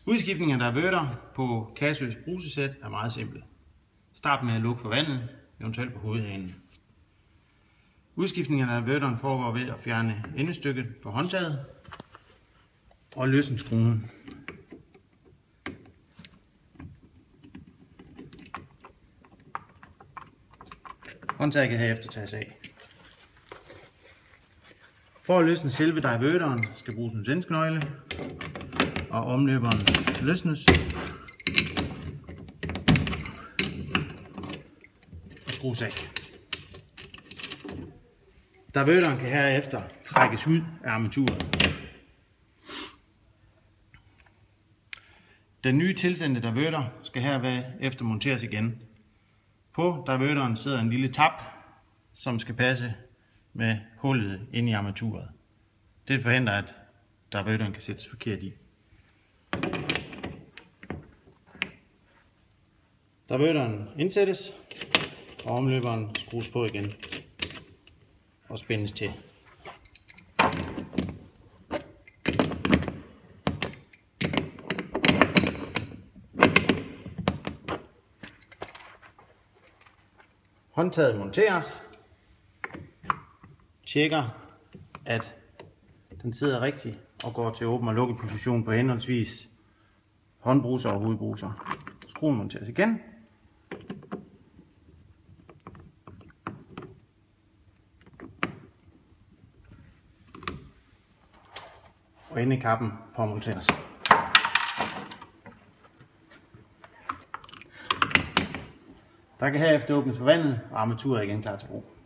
Udskiftning af diverter på Casøs brusesæt er meget simple. Start med at lukke for vandet, eventuelt på hovedhanen. Udskiftningen af diverteren foregår ved at fjerne endestykket på håndtaget og løsne skruen. Håndtaget kan herefter tages af. For at løsne selve diverteren skal bruges en svensknøgle, og omløberen løsnes og skrues af. Diverteren kan herefter trækkes ud af armaturet. Den nye tilsendte diverter skal herefter monteres igen. På diverteren sidder en lille tap, som skal passe med hullet inde i armaturet. Det forhindrer, at diverteren kan sættes forkert i. Diverteren indsættes, og omløberen skrues på igen og spændes til. Håndtaget monteres, tjekker at den sidder rigtigt og går til åben og lukket position på henholdsvis håndbruser og hovedbruser. Skruen monteres igen. Og endekappen påmonteres. Der kan herefter åbnes for vandet, og armaturet er igen klar til brug.